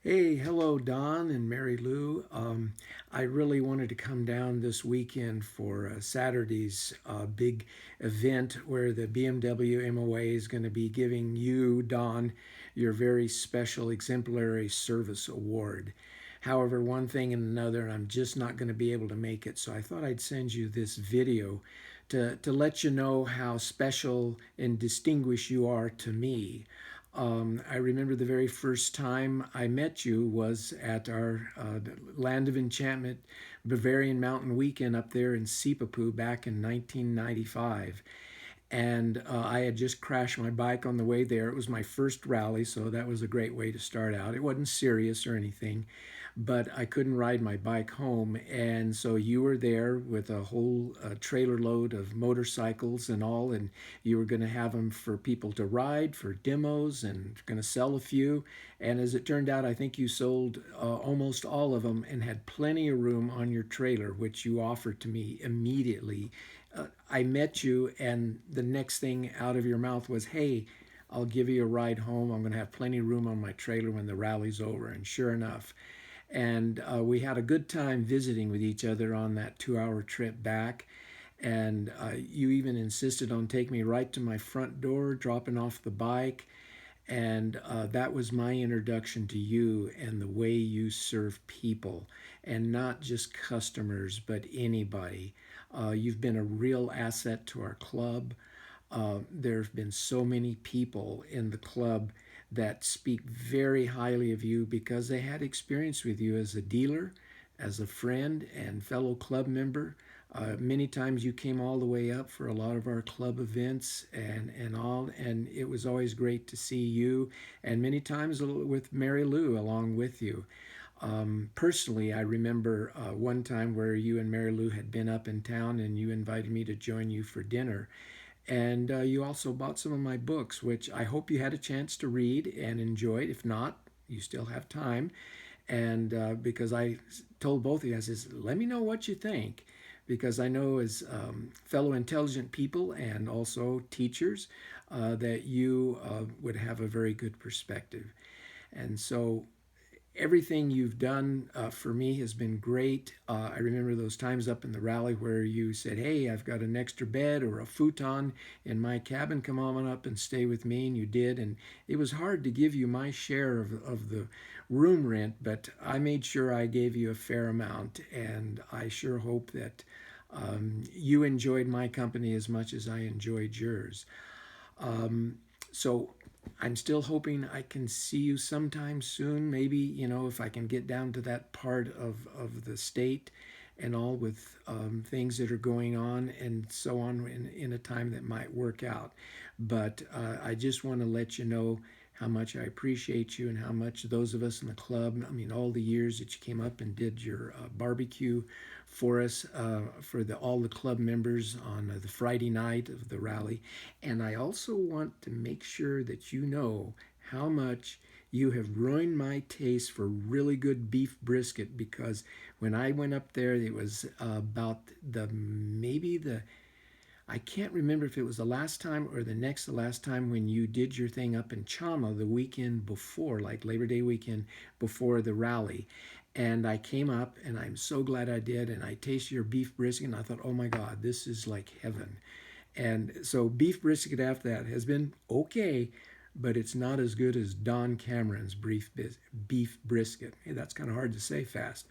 Hey, hello, Don and Mary Lou. I really wanted to come down this weekend for Saturday's big event where the BMW MOA is going to be giving you, Don, your very special exemplary service award. However, one thing and another, I'm just not going to be able to make it. So I thought I'd send you this video to let you know how special and distinguished you are to me. I remember the very first time I met you was at our Land of Enchantment Bavarian Mountain Weekend up there in Sipapu back in 1995. And I had just crashed my bike on the way there. It was my first rally, so that was a great way to start out. It wasn't serious or anything, but I couldn't ride my bike home. And so you were there with a whole trailer load of motorcycles and all, and you were going to have them for people to ride, for demos, and going to sell a few. And as it turned out, I think you sold almost all of them and had plenty of room on your trailer, which you offered to me immediately. I met you, and the next thing out of your mouth was, "Hey, I'll give you a ride home. I'm going to have plenty of room on my trailer when the rally's over." And sure enough, and we had a good time visiting with each other on that 2 hour trip back. And you even insisted on taking me right to my front door, dropping off the bike. And that was my introduction to you and the way you serve people, and not just customers, but anybody. You've been a real asset to our club. There have been so many people in the club that speak very highly of you because they had experience with you as a dealer, as a friend, and fellow club member. Many times you came all the way up for a lot of our club events and all, and it was always great to see you, and many times with Mary Lou along with you. Personally, I remember one time where you and Mary Lou had been up in town and you invited me to join you for dinner. And you also bought some of my books, which I hope you had a chance to read and enjoyed. If not, you still have time. And because I told both of you, I says, let me know what you think. Because I know as fellow intelligent people and also teachers that you would have a very good perspective. And so everything you've done for me has been great. I remember those times up in the rally where you said, "Hey, I've got an extra bed or a futon in my cabin. Come on up and stay with me." And you did. And it was hard to give you my share of the room rent, but I made sure I gave you a fair amount. And I sure hope that you enjoyed my company as much as I enjoyed yours. So I'm still hoping I can see you sometime soon. Maybe, if I can get down to that part of the state and all with things that are going on and so on in a time that might work out. But I just want to let you know how much I appreciate you and how much those of us in the club, I mean, all the years that you came up and did your barbecue for us, for all the club members on the Friday night of the rally. And I also want to make sure that you know how much you have ruined my taste for really good beef brisket, because when I went up there, it was about maybe the I can't remember if it was the last time or the next to last time when you did your thing up in Chama the weekend before, like Labor Day weekend before the rally. And I came up and I'm so glad I did. And I tasted your beef brisket and I thought, oh my God, this is like heaven. And so beef brisket after that has been okay, but it's not as good as Don Cameron's beef brisket. Hey, that's kind of hard to say fast.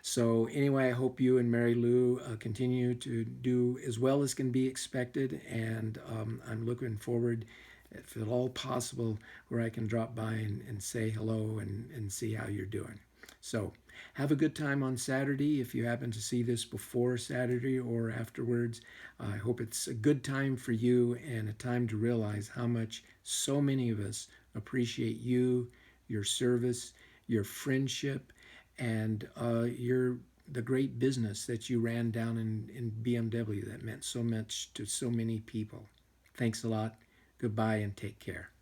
So anyway, I hope you and Mary Lou continue to do as well as can be expected, and I'm looking forward, if at all possible, where I can drop by and say hello and see how you're doing. So have a good time on Saturday. If you happen to see this before Saturday or afterwards, I hope it's a good time for you and a time to realize how much so many of us appreciate you, your service, your friendship, and the great business that you ran down in BMW that meant so much to so many people. Thanks a lot. Goodbye and take care.